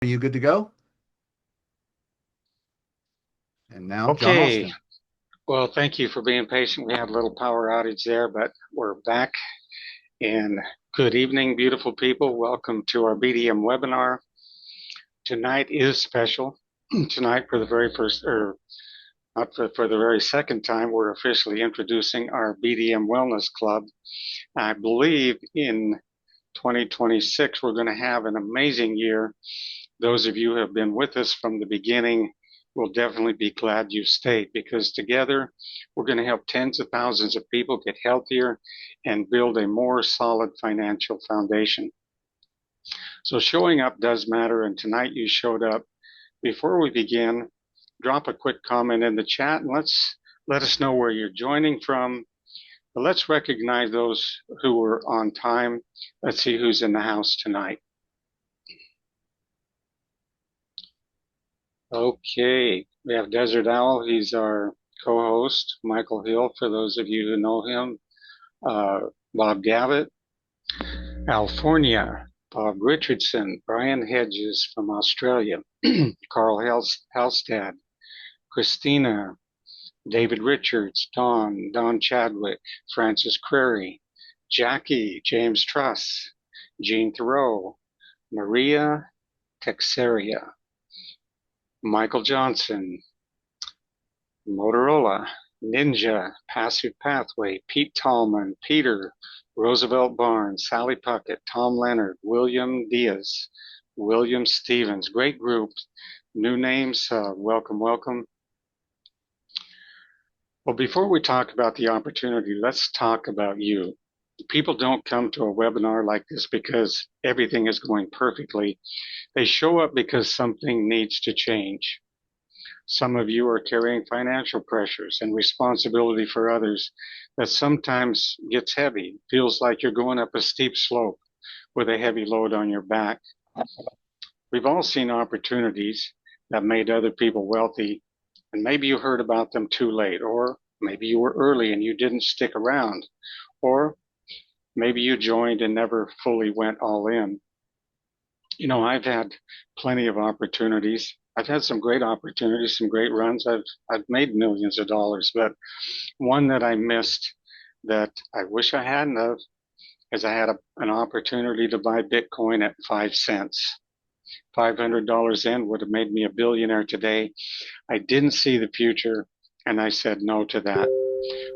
Are you good to go? And now John Okay, Austin. well, thank you for being patient. We had a little power outage there, but we're back. And good evening, beautiful people. Welcome to our BDM webinar. Tonight is special. Tonight, for the very first, or not for the very second time, we're officially introducing our BDM Wellness Club. I believe in 2026, we're going to have an amazing year. Those of you who have been with us from the beginning will definitely be glad you stayed, because together we're going to help tens of thousands of people get healthier and build a more solid financial foundation. So showing up does matter, and tonight you showed up. Before we begin, drop a quick comment in the chat and let us know where you're joining from. But let's recognize those who were on time. Let's see who's in the house tonight. Okay, we have Desert Owl. He's our co-host. Michael Hill, for those of you who know him. Bob Gavitt, California. Bob Richardson, Brian Hedges from Australia, Carl Halstad, Christina, David Richards, Don Chadwick, Francis Crary, Jackie, James Truss, Jean Thoreau, Maria Texeria, Michael Johnson, Motorola, Ninja, Passive Pathway, Pete Tallman, Peter, Roosevelt Barnes, Sally Puckett, Tom Leonard, William Diaz, William Stevens. Great group. New names. Welcome, welcome. Well, before we talk about the opportunity, let's talk about you. People don't come to a webinar like this because everything is going perfectly. They show up because something needs to change. Some of you are carrying financial pressures and responsibility for others that sometimes gets heavy, feels like you're going up a steep slope with a heavy load on your back. We've all seen opportunities that made other people wealthy, and maybe you heard about them too late, or maybe you were early and you didn't stick around, or maybe you joined and never fully went all in. You know, I've had plenty of opportunities. I've had some great opportunities, some great runs. I've made millions of dollars, but one that I missed that I wish I hadn't of is I had an opportunity to buy Bitcoin at 5 cents. $500 in would have made me a billionaire today. I didn't see the future, and I said no to that.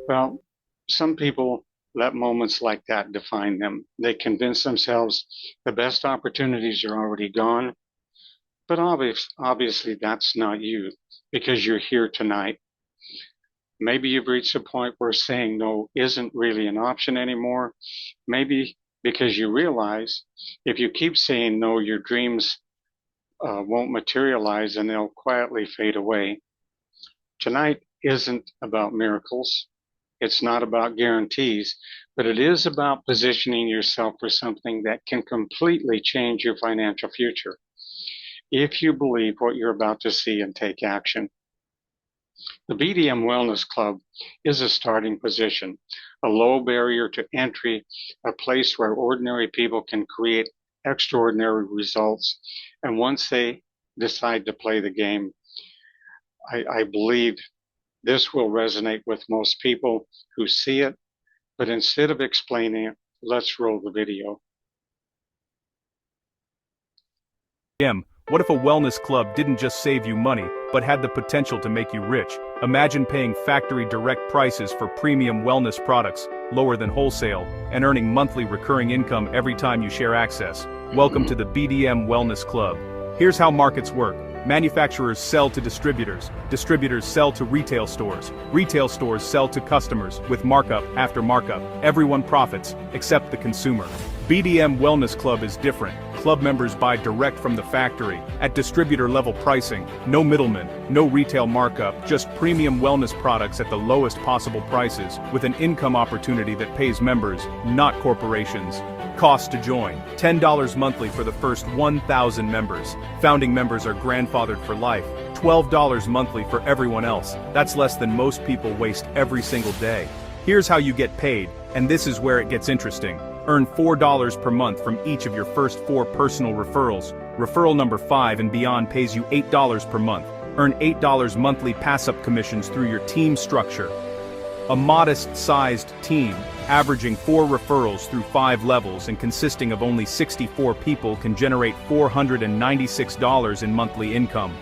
Well, some people let moments like that define them. They convince themselves the best opportunities are already gone. But obviously that's not you, because you're here tonight. Maybe you've reached a point where saying no isn't really an option anymore. Maybe because you realize if you keep saying no, your dreams won't materialize and they'll quietly fade away. Tonight isn't about miracles. It's not about guarantees, but it is about positioning yourself for something that can completely change your financial future if you believe what you're about to see and take action. The BDM Wellness Club is a starting position, a low barrier to entry, a place where ordinary people can create extraordinary results. And once they decide to play the game, I believe this will resonate with most people who see it. But instead of explaining it, let's roll the video. What if a wellness club didn't just save you money, but had the potential to make you rich? Imagine paying factory direct prices for premium wellness products, lower than wholesale, and earning monthly recurring income every time you share access. Welcome to the BDM Wellness Club. Here's how markets work. Manufacturers sell to distributors. Distributors sell to retail stores. Retail stores sell to customers, with markup after markup. Everyone profits, except the consumer. BDM Wellness Club is different. Club members buy direct from the factory, at distributor-level pricing, no middlemen, no retail markup, just premium wellness products at the lowest possible prices, with an income opportunity that pays members, not corporations. Cost to join: $10 monthly for the first 1,000 members. Founding members are grandfathered for life. $12 monthly for everyone else. That's less than most people waste every single day. Here's how you get paid, and this is where it gets interesting. Earn $4 per month from each of your first 4 personal referrals. Referral number 5 and beyond pays you $8 per month. Earn $8 monthly pass-up commissions through your team structure. A modest-sized team, averaging 4 referrals through 5 levels and consisting of only 64 people, can generate $496 in monthly income.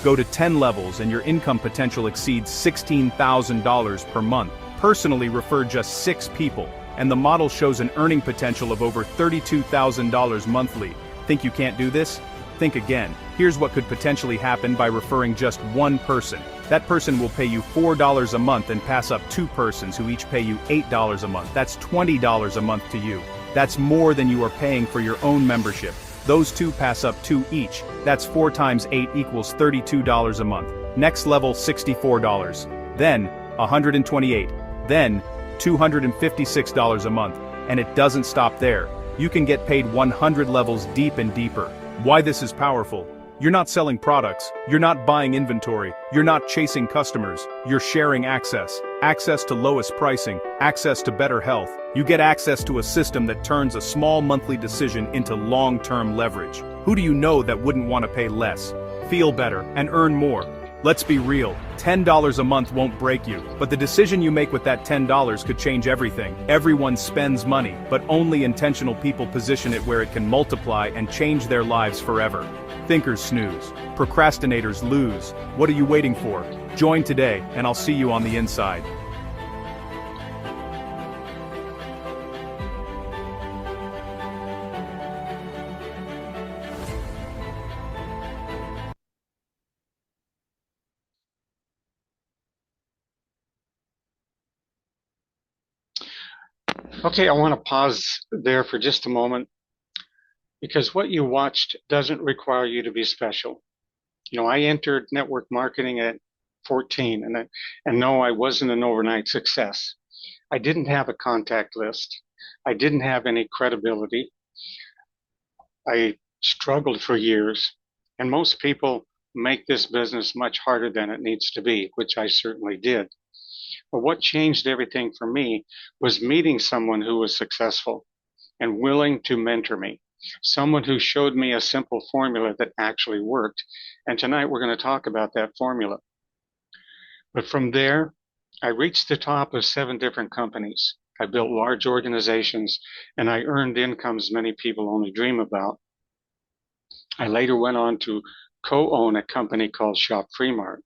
Go to 10 levels and your income potential exceeds $16,000 per month. Personally refer just 6 people, and the model shows an earning potential of over $32,000 monthly. Think you can't do this? Think again. Here's what could potentially happen by referring just one person. That person will pay you $4 a month and pass up 2 persons who each pay you $8 a month. That's $20 a month to you. That's more than you are paying for your own membership. Those 2 pass up 2 each. That's 4 times 8 equals $32 a month. Next level, $64. Then, $128. Then, $256 a month. And it doesn't stop there. You can get paid 100 levels deep and deeper. Why this is powerful? You're not selling products, you're not buying inventory, you're not chasing customers, you're sharing access. Access to lowest pricing, access to better health. You get access to a system that turns a small monthly decision into long-term leverage. Who do you know that wouldn't want to pay less, feel better, and earn more? Let's be real, $10 a month won't break you, but the decision you make with that $10 could change everything. Everyone spends money, but only intentional people position it where it can multiply and change their lives forever. Thinkers snooze. Procrastinators lose. What are you waiting for? Join today, and I'll see you on the inside. Okay, I want to pause there for just a moment because what you watched doesn't require you to be special. You know, I entered network marketing at 14, and no, I wasn't an overnight success. I didn't have a contact list. I didn't have any credibility. I struggled for years, and most people make this business much harder than it needs to be, which I certainly did. But what changed everything for me was meeting someone who was successful and willing to mentor me, someone who showed me a simple formula that actually worked. And tonight we're going to talk about that formula. But from there, I reached the top of 7 different companies. I built large organizations, and I earned incomes many people only dream about. I later went on to co-own a company called Shop Free Mart,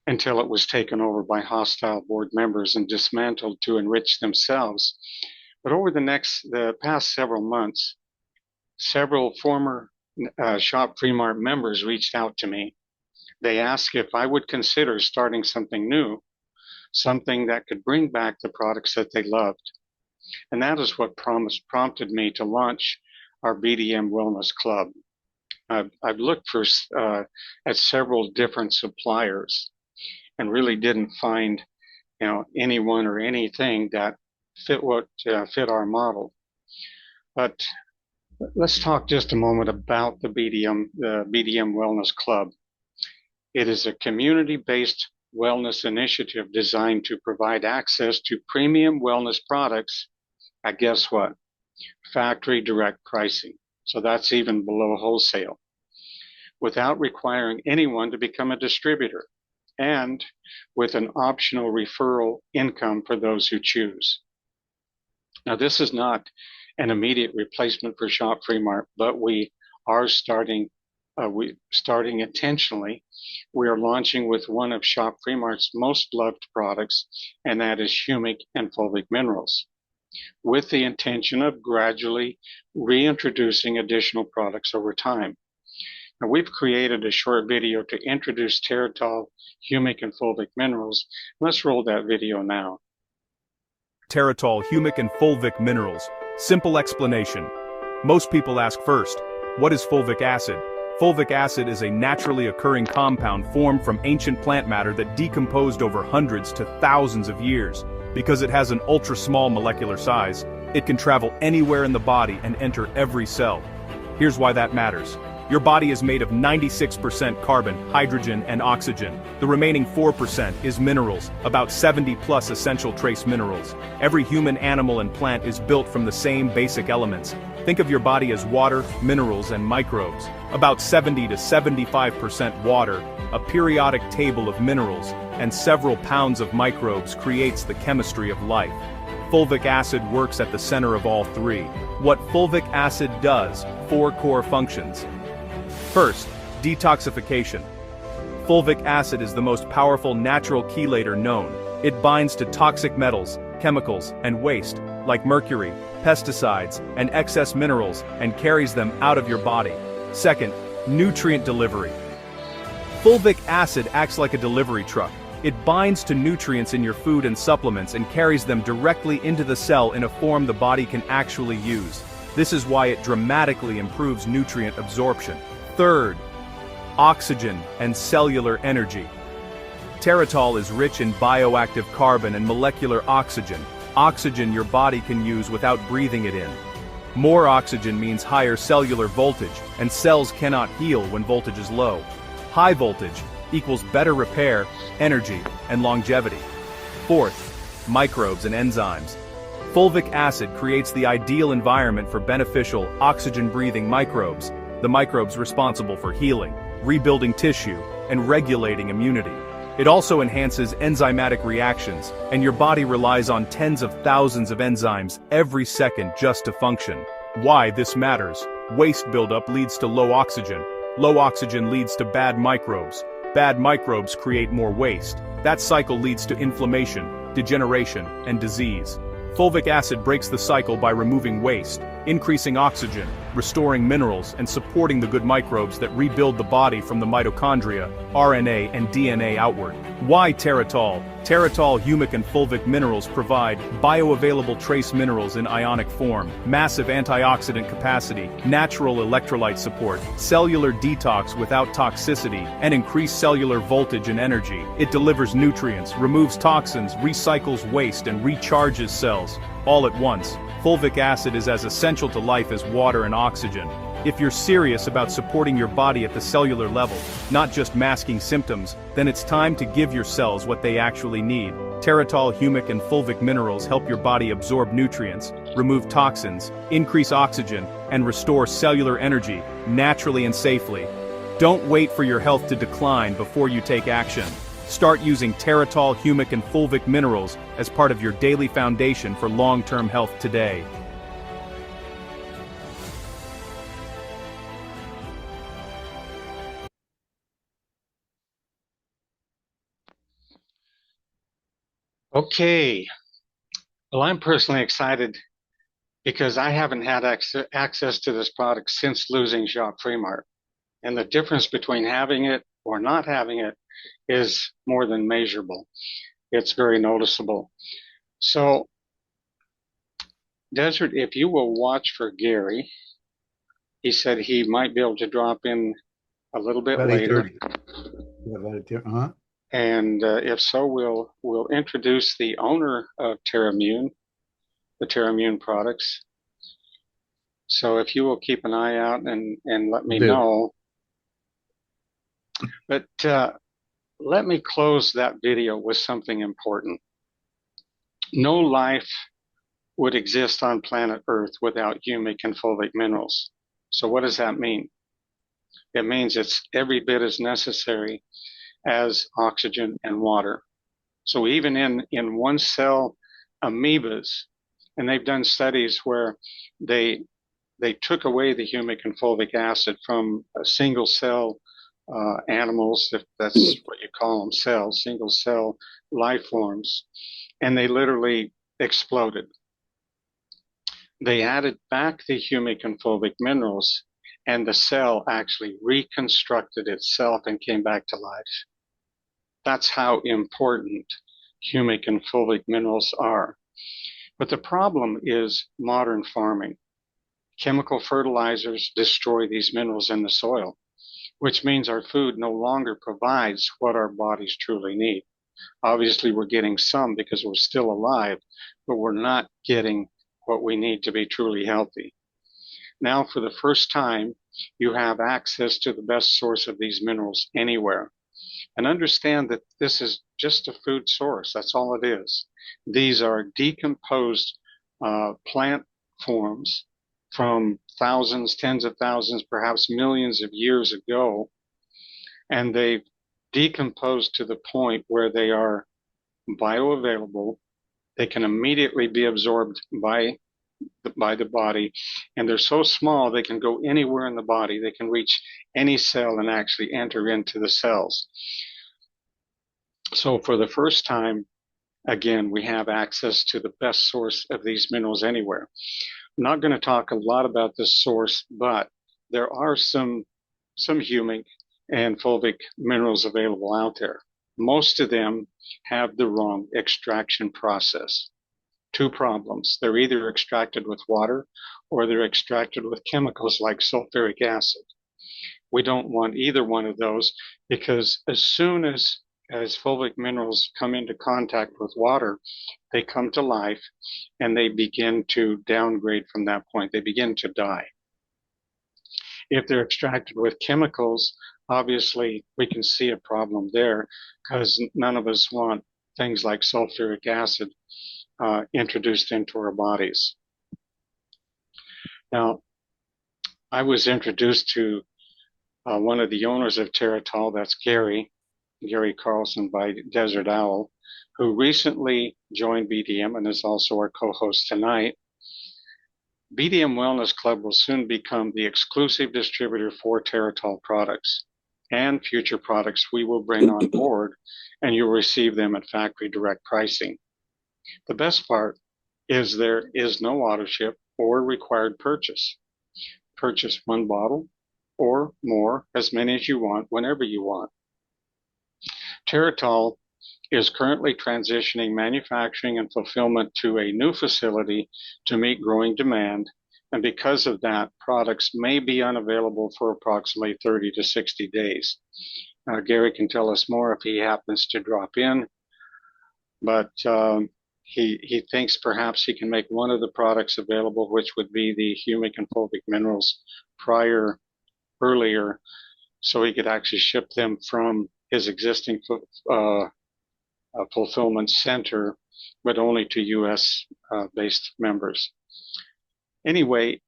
until it was taken over by hostile board members and dismantled to enrich themselves. But over the past several months, several former Shop Free Mart members reached out to me. They asked if I would consider starting something new, something that could bring back the products that they loved. And that is what prompted me to launch our BDM Wellness Club. I've looked at several different suppliers and really didn't find, anyone or anything that fit our model. But let's talk just a moment about the BDM Wellness Club. It is a community-based wellness initiative designed to provide access to premium wellness products at, guess what? Factory direct pricing. So that's even below wholesale, without requiring anyone to become a distributor, and with an optional referral income for those who choose. Now, this is not an immediate replacement for Shop Free Mart, but we are starting intentionally. We are launching with one of Shop Free Mart's most loved products, and that is Humic and fulvic minerals, with the intention of gradually reintroducing additional products over time. Now, we've created a short video to introduce Teratol, Humic, and fulvic minerals. Let's roll that video now. Teratol, Humic, and fulvic minerals. Simple explanation. Most people ask first, what is fulvic acid? Fulvic acid is a naturally occurring compound formed from ancient plant matter that decomposed over hundreds to thousands of years. Because it has an ultra-small molecular size, it can travel anywhere in the body and enter every cell. Here's why that matters. Your body is made of 96% carbon, hydrogen, and oxygen. The remaining 4% is minerals, about 70 plus essential trace minerals. Every human, animal, and plant is built from the same basic elements. Think of your body as water, minerals, and microbes. About 70 to 75% water, a periodic table of minerals, and several pounds of microbes creates the chemistry of life. Fulvic acid works at the center of all three. What fulvic acid does, 4 core functions. First, detoxification. Fulvic acid is the most powerful natural chelator known. It binds to toxic metals, chemicals, and waste, like mercury, pesticides, and excess minerals, and carries them out of your body. Second, nutrient delivery. Fulvic acid acts like a delivery truck. It binds to nutrients in your food and supplements and carries them directly into the cell in a form the body can actually use. This is why it dramatically improves nutrient absorption. Third, oxygen and cellular energy. Teratol is rich in bioactive carbon and molecular oxygen, oxygen your body can use without breathing it in. More oxygen means higher cellular voltage, and cells cannot heal when voltage is low. High voltage equals better repair, energy, and longevity. Fourth, microbes and enzymes. Fulvic acid creates the ideal environment for beneficial, oxygen-breathing microbes, the microbes responsible for healing, rebuilding tissue, and regulating immunity. It also enhances enzymatic reactions, and your body relies on tens of thousands of enzymes every second just to function. Why this matters: waste buildup leads to low oxygen. Low oxygen leads to bad microbes. Bad microbes create more waste. That cycle leads to inflammation, degeneration, and disease. Fulvic acid breaks the cycle by removing waste, increasing oxygen, restoring minerals, and supporting the good microbes that rebuild the body from the mitochondria, RNA, and DNA outward. Why Teratol? Teratol, humic, and fulvic minerals provide bioavailable trace minerals in ionic form, massive antioxidant capacity, natural electrolyte support, cellular detox without toxicity, and increased cellular voltage and energy. It delivers nutrients, removes toxins, recycles waste, and recharges cells, all at once. Fulvic acid is as essential to life as water and oxygen. If you're serious about supporting your body at the cellular level, not just masking symptoms, then it's time to give your cells what they actually need. Teratol, humic, and fulvic minerals help your body absorb nutrients, remove toxins, increase oxygen, and restore cellular energy, naturally and safely. Don't wait for your health to decline before you take action. Start using Teratol, humic, and fulvic minerals as part of your daily foundation for long-term health today. Okay. Well, I'm personally excited because I haven't had access to this product since losing Jacques Fremart. And the difference between having it or not having it is more than measurable. It's very noticeable. So, Desert, if you will watch for Gary, he said he might be able to drop in a little bit About later. 8:30. And if so, we'll introduce the owner of TerraMune, the TerraMune products. So if you will keep an eye out and let me know. But let me close that video with something important. No life would exist on planet Earth without humic and fulvic minerals. So what does that mean? It means it's every bit as necessary as oxygen and water. So even in one cell amoebas, and they've done studies where they took away the humic and fulvic acid from a single cell animals, if that's what you call them, cells, single cell life forms, and they literally exploded. They added back the humic and fulvic minerals, and the cell actually reconstructed itself and came back to life. That's how important humic and fulvic minerals are. But the problem is modern farming. Chemical fertilizers destroy these minerals in the soil, which means our food no longer provides what our bodies truly need. Obviously, we're getting some because we're still alive, but we're not getting what we need to be truly healthy. Now, for the first time, you have access to the best source of these minerals anywhere. And understand that this is just a food source. That's all it is. These are decomposed plant forms from thousands, tens of thousands, perhaps millions of years ago, and they've decomposed to the point where they are bioavailable. They can immediately be absorbed by the body, and they're so small they can go anywhere in the body. They can reach any cell and actually enter into the cells. So for the first time, again, we have access to the best source of these minerals anywhere. I'm not going to talk a lot about this source, but there are some humic and fulvic minerals available out there. Most of them have the wrong extraction process. Two problems. They're either extracted with water or they're extracted with chemicals like sulfuric acid. We don't want either one of those, because as soon as fulvic minerals come into contact with water, they come to life and they begin to downgrade from that point. They begin to die. If they're extracted with chemicals, obviously we can see a problem there, because none of us want things like sulfuric acid introduced into our bodies. Now, I was introduced to one of the owners of Teratol, that's Gary Carlson by Desert Owl, who recently joined BDM and is also our co-host tonight. BDM Wellness Club will soon become the exclusive distributor for Teratol products and future products we will bring on board, and you'll receive them at factory direct pricing. The best part is there is no auto ship or required purchase. Purchase one bottle or more, as many as you want, whenever you want. Teratol is currently transitioning manufacturing and fulfillment to a new facility to meet growing demand, and because of that, products may be unavailable for approximately 30 to 60 days. Gary can tell us more if he happens to drop in, but he thinks perhaps he can make one of the products available, which would be the humic and fulvic minerals earlier, so he could actually ship them from his existing fulfillment center, but only to U.S. based members. Anyway,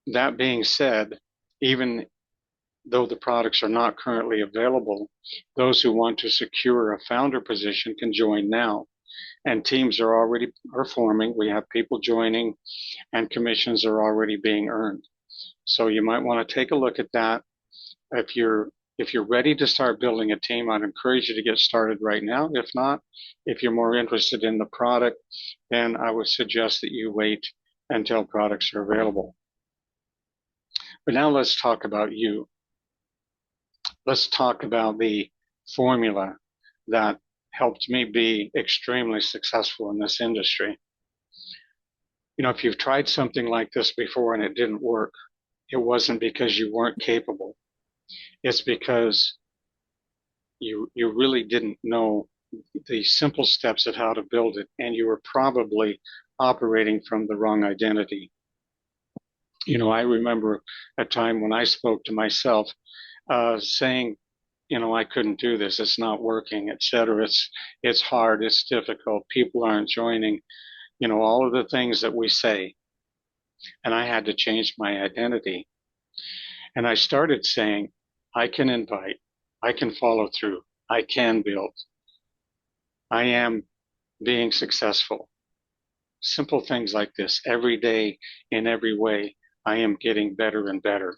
that being said, even though the products are not currently available, those who want to secure a founder position can join now. And teams are forming. We have people joining, and commissions are already being earned. So you might want to take a look at that. If you're ready to start building a team, I'd encourage you to get started right now. If not, if you're more interested in the product, then I would suggest that you wait until products are available. But now let's talk about you. Let's talk about the formula that helped me be extremely successful in this industry. You know, if you've tried something like this before and it didn't work, it wasn't because you weren't capable. It's because you really didn't know the simple steps of how to build it, and you were probably operating from the wrong identity. You know, I remember a time when I spoke to myself saying, you know, I couldn't do this. It's not working, etc. It's hard. It's difficult. People aren't joining. You know, all of the things that we say. And I had to change my identity. And I started saying, I can invite. I can follow through. I can build. I am being successful. Simple things like this. Every day, in every way, I am getting better and better.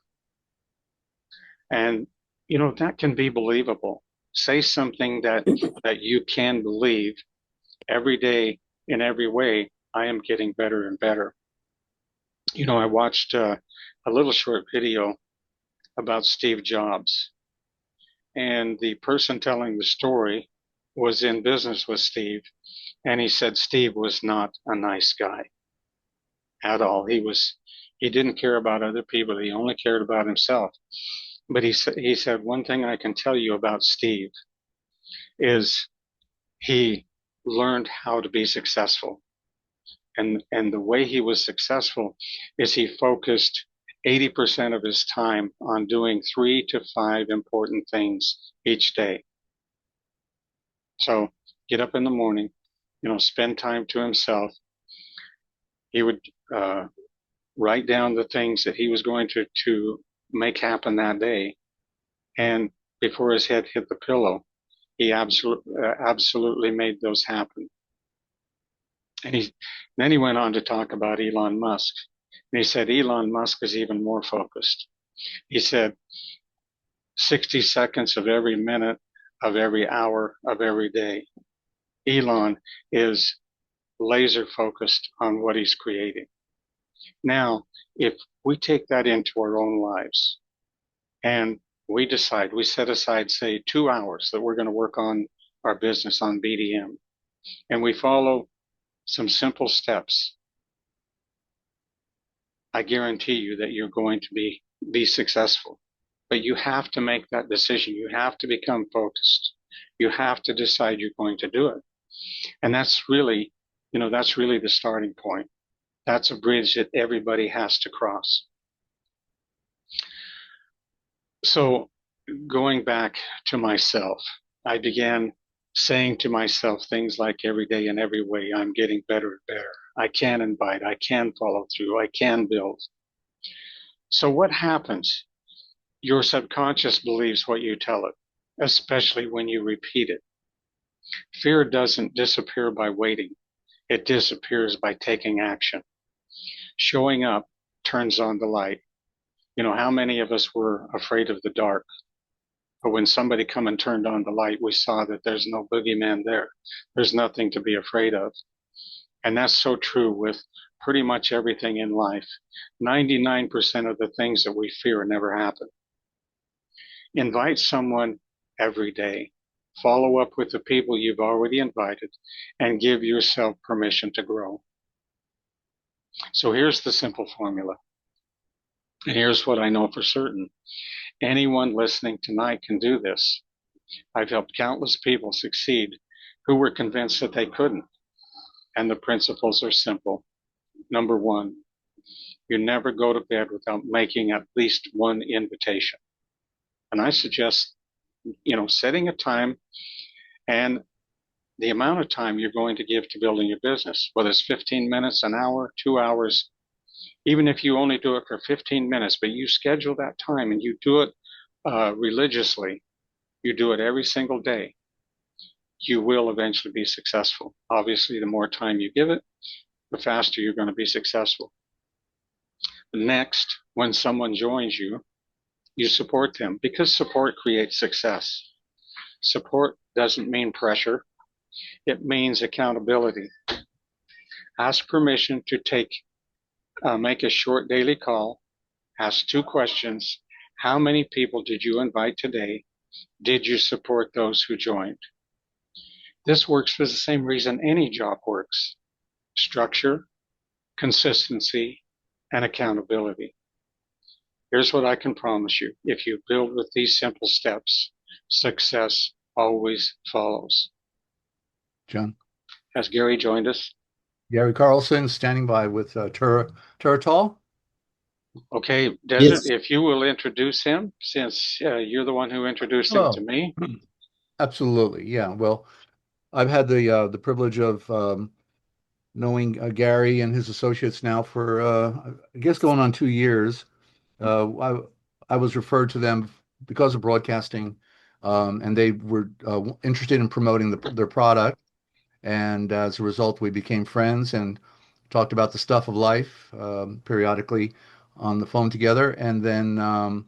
And you know, that can be believable. Say something that you can believe. Every day, in every way, I am getting better and better. You know, I watched a little short video about Steve Jobs, and the person telling the story was in business with Steve, and he said Steve was not a nice guy at all. He didn't care about other people. He only cared about himself. But he said, one thing I can tell you about Steve is he learned how to be successful. And the way he was successful is he focused 80% of his time on doing 3 to 5 important things each day. So get up in the morning, you know, spend time to himself. He would write down the things that he was going to make happen that day. And before his head hit the pillow, he absolutely made those happen. And then he went on to talk about Elon Musk. And he said Elon Musk is even more focused. He said 60 seconds of every minute of every hour of every day. Elon is laser focused on what he's creating. Now, if we take that into our own lives and we set aside, say, 2 hours that we're going to work on our business on BDM, and we follow some simple steps, I guarantee you that you're going to be successful. But you have to make that decision. You have to become focused. You have to decide you're going to do it. And that's really the starting point. That's a bridge that everybody has to cross. So going back to myself, I began saying to myself things like every day in every way, I'm getting better and better. I can invite, I can follow through, I can build. So what happens? Your subconscious believes what you tell it, especially when you repeat it. Fear doesn't disappear by waiting. It disappears by taking action. Showing up turns on the light. You know, how many of us were afraid of the dark? But when somebody come and turned on the light, we saw that there's no boogeyman there. There's nothing to be afraid of. And that's so true with pretty much everything in life. 99% of the things that we fear never happen. Invite someone every day. Follow up with the people you've already invited and give yourself permission to grow. So here's the simple formula. And here's what I know for certain. Anyone listening tonight can do this. I've helped countless people succeed who were convinced that they couldn't. And the principles are simple. Number one, you never go to bed without making at least one invitation. And I suggest, setting a time and the amount of time you're going to give to building your business, whether it's 15 minutes, an hour, 2 hours, even if you only do it for 15 minutes, but you schedule that time and you do it religiously, you do it every single day, you will eventually be successful. Obviously, the more time you give it, the faster you're going to be successful. Next, when someone joins you, you support them because support creates success. Support doesn't mean pressure. It means accountability. Ask permission to make a short daily call. Ask 2 questions. How many people did you invite today? Did you support those who joined? This works for the same reason any job works. Structure, consistency, and accountability. Here's what I can promise you. If you build with these simple steps, success always follows. John? Has Gary joined us? Gary Carlson standing by with Turatal. Okay, Desert, Yes. if you will introduce him, since you're the one who introduced him to me. Absolutely. Yeah. Well, I've had the privilege of knowing Gary and his associates now for I guess going on 2 years. I was referred to them because of broadcasting, and they were interested in promoting their product. And as a result, we became friends and talked about the stuff of life periodically on the phone together. And then,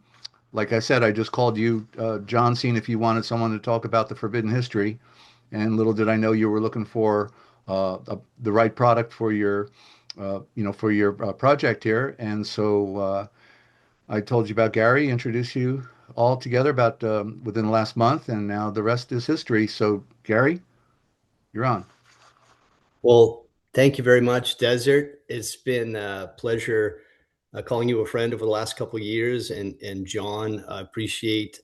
like I said, I just called you, John, seeing if you wanted someone to talk about the forbidden history. And little did I know you were looking for the right product for your, project here. And so I told you about Gary, introduced you all together about within the last month, and now the rest is history. So, Gary, you're on. Well, thank you very much, Desert. It's been a pleasure calling you a friend over the last couple of years. And John, I appreciate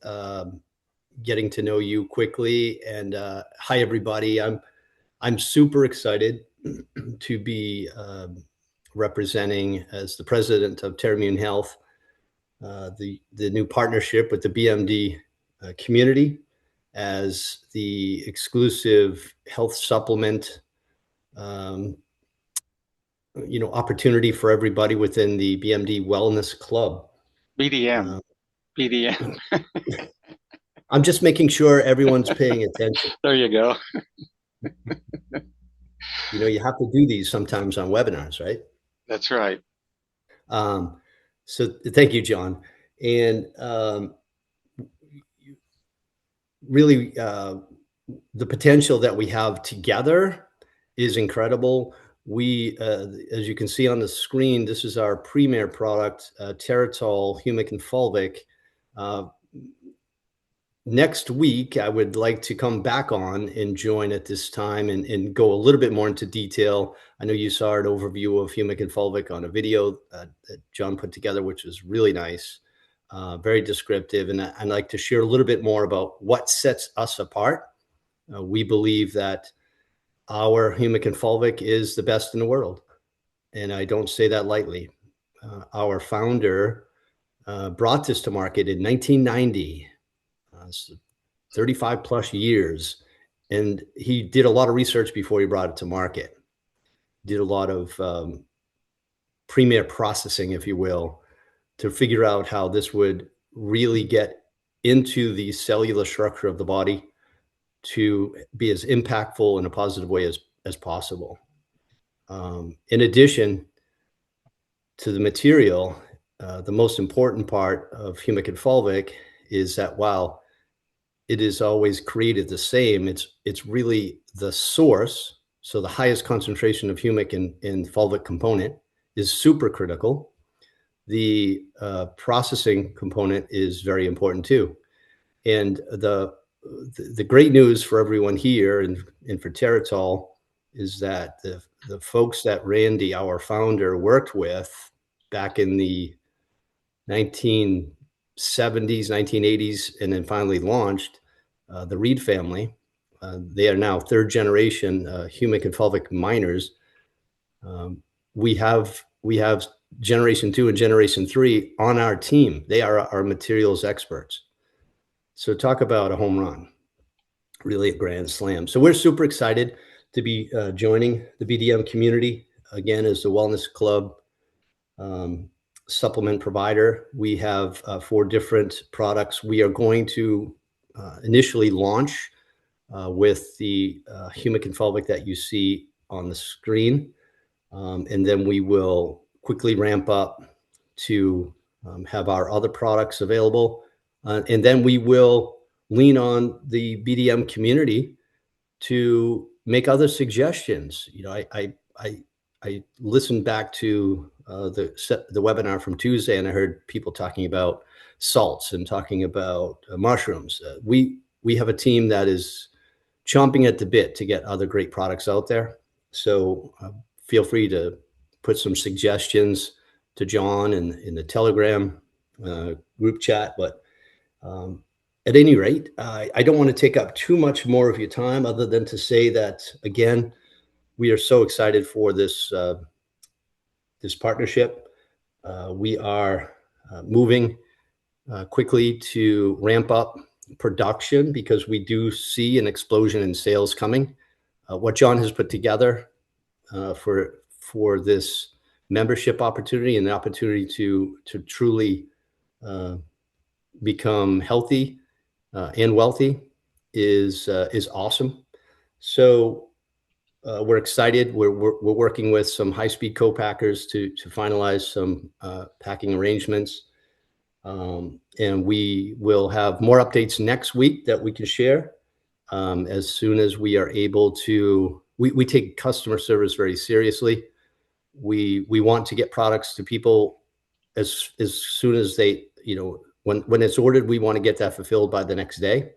getting to know you quickly. And hi, everybody. I'm super excited to be representing as the president of Terramune Health, the new partnership with the BMD community as the exclusive health supplement opportunity for everybody within the BMD Wellness Club. BDM, BDM. I'm just making sure everyone's paying attention. There you go. You have to do these sometimes on webinars, right? That's right. So thank you, John. And really, the potential that we have together is incredible. We, as you can see on the screen, this is our premier product, Teratol, Humic, and Fulvic. Next week, I would like to come back on and join at this time and go a little bit more into detail. I know you saw an overview of Humic and Fulvic on a video that John put together, which was really nice, very descriptive. And I'd like to share a little bit more about what sets us apart. We believe that our Humic and Fulvic is the best in the world. And I don't say that lightly. Our founder brought this to market in 1990. 35 plus years. And he did a lot of research before he brought it to market. Did a lot of premier processing, if you will, to figure out how this would really get into the cellular structure of the body to be as impactful in a positive way as possible. In addition to the material, the most important part of Humic and Fulvic is that while it is always created the same, it's really the source. So the highest concentration of Humic and Fulvic component is super critical. The processing component is very important too. And the great news for everyone here and for Teratol is that the folks that Randy, our founder, worked with back in the 1970s, 1980s, and then finally launched the Reed family. They are now third generation Humic and Fulvic miners. We have generation 2 and generation 3 on our team. They are our materials experts. So talk about a home run, really a grand slam. So we're super excited to be joining the BDM community again as the Wellness Club supplement provider. We have 4 different products. We are going to initially launch with the Humic and Fulvic that you see on the screen. And then we will quickly ramp up to have our other products available. And then we will lean on the BDM community to make other suggestions. I listened back to the webinar from Tuesday, and I heard people talking about salts and talking about mushrooms. We have a team that is chomping at the bit to get other great products out there. So feel free to put some suggestions to John in the Telegram group chat. But at any rate, I don't want to take up too much more of your time other than to say that, again, we are so excited for this partnership. We are moving quickly to ramp up production because we do see an explosion in sales coming. What John has put together for this membership opportunity and the opportunity to truly become healthy and wealthy is awesome. So we're excited. We're working with some high-speed co-packers to finalize some packing arrangements. And we will have more updates next week that we can share as soon as we are able to. We take customer service very seriously. We want to get products to people as soon as they, when it's ordered, we want to get that fulfilled by the next day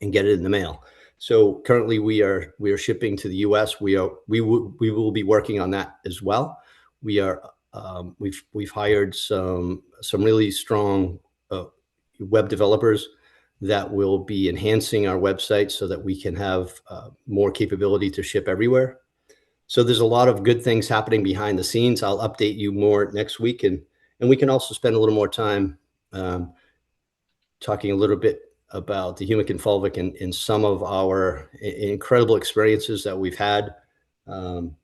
and get it in the mail. So currently we are shipping to the US. We will be working on that as well. We've hired some really strong web developers that will be enhancing our website so that we can have more capability to ship everywhere. So there's a lot of good things happening behind the scenes. I'll update you more next week, and we can also spend a little more time talking a little bit about the Humic and Fulvic and some of our incredible experiences that we've had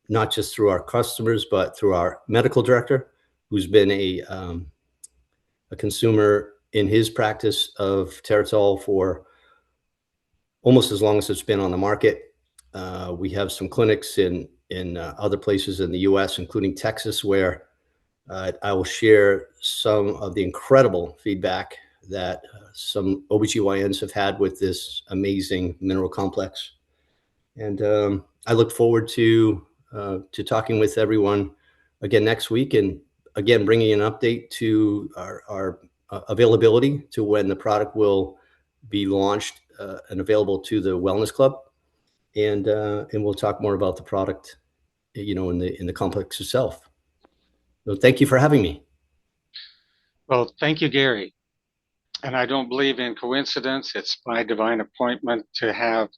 not just through our customers, but through our medical director, who's been a consumer in his practice of Teratol for almost as long as it's been on the market. We have some clinics in other places in the U.S., including Texas, where I will share some of the incredible feedback that some OBGYNs have had with this amazing mineral complex. And I look forward to talking with everyone again next week, and again bringing an update to our availability, to when the product will be launched and available to the Wellness Club, and we'll talk more about the product, in the complex itself. So thank you for having me. Well, thank you, Gary. And I don't believe in coincidence. It's by divine appointment to have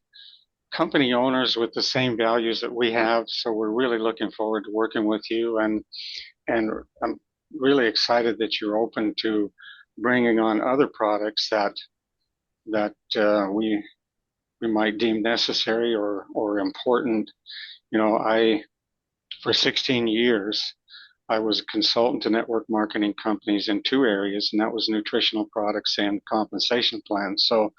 company owners with the same values that we have. So we're really looking forward to working with you, and I'm really excited that you're open to bringing on other products that we might deem necessary or important. For 16 years, I was a consultant to network marketing companies in two areas, and that was nutritional products and compensation plans. So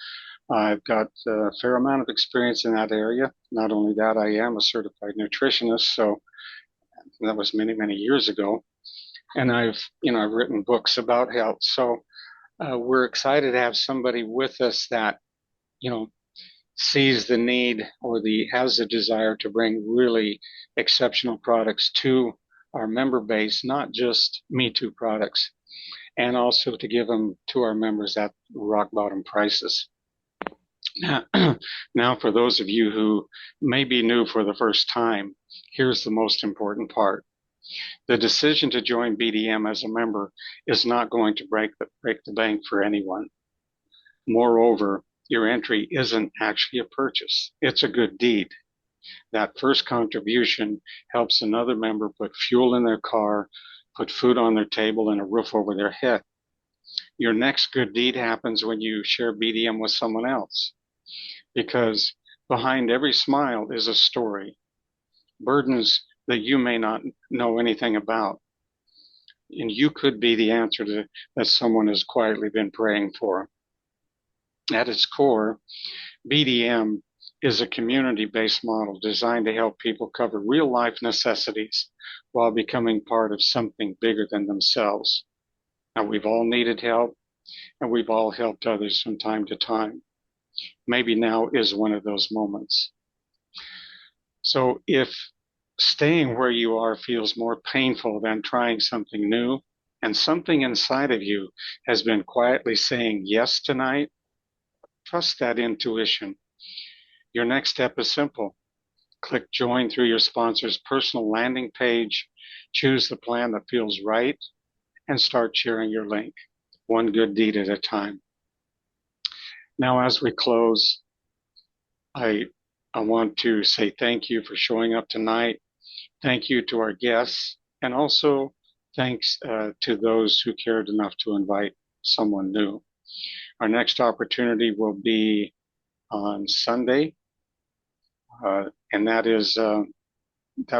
I've got a fair amount of experience in that area. Not only that, I am a certified nutritionist. So that was many, many years ago. And I've written books about health. So we're excited to have somebody with us that, sees the need or has the desire to bring really exceptional products to our member base, not just Me Too products, and also to give them to our members at rock bottom prices. Now, for those of you who may be new for the first time, here's the most important part. The decision to join BDM as a member is not going to break the bank for anyone. Moreover, your entry isn't actually a purchase. It's a good deed. That first contribution helps another member put fuel in their car, put food on their table, and a roof over their head. Your next good deed happens when you share BDM with someone else, because behind every smile is a story, burdens that you may not know anything about. And you could be the answer that someone has quietly been praying for. At its core, BDM is a community-based model designed to help people cover real-life necessities while becoming part of something bigger than themselves. Now, we've all needed help, and we've all helped others from time to time. Maybe now is one of those moments. So if staying where you are feels more painful than trying something new, and something inside of you has been quietly saying yes tonight, trust that intuition. Your next step is simple. Click join through your sponsor's personal landing page, choose the plan that feels right, and start sharing your link, one good deed at a time. Now, as we close, I want to say thank you for showing up tonight. Thank you to our guests, and also thanks to those who cared enough to invite someone new. Our next opportunity will be on Sunday, and that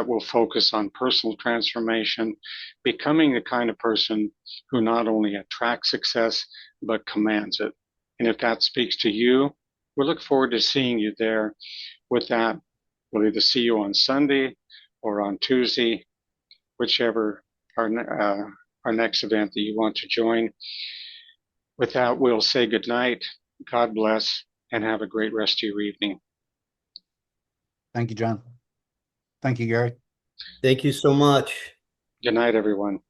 will focus on personal transformation, becoming the kind of person who not only attracts success, but commands it. And if that speaks to you, we look forward to seeing you there. With that, we'll either see you on Sunday or on Tuesday, whichever our next event that you want to join. With that, we'll say good night, God bless, and have a great rest of your evening. Thank you, John. Thank you, Gary. Thank you so much. Good night, everyone.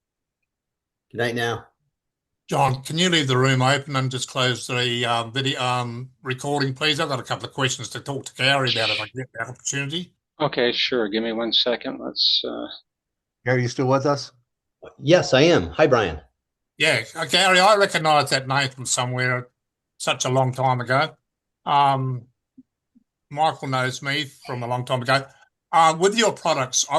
Good night now. John, can you leave the room open and just close the video recording, please? I've got a couple of questions to talk to Gary about if I get the opportunity. Okay, sure. Give me 1 second. Let's. Gary, you still with us? Yes, I am. Hi, Brian. Yeah, Gary, I recognise that name from somewhere such a long time ago. Michael knows me from a long time ago. With your products, I'm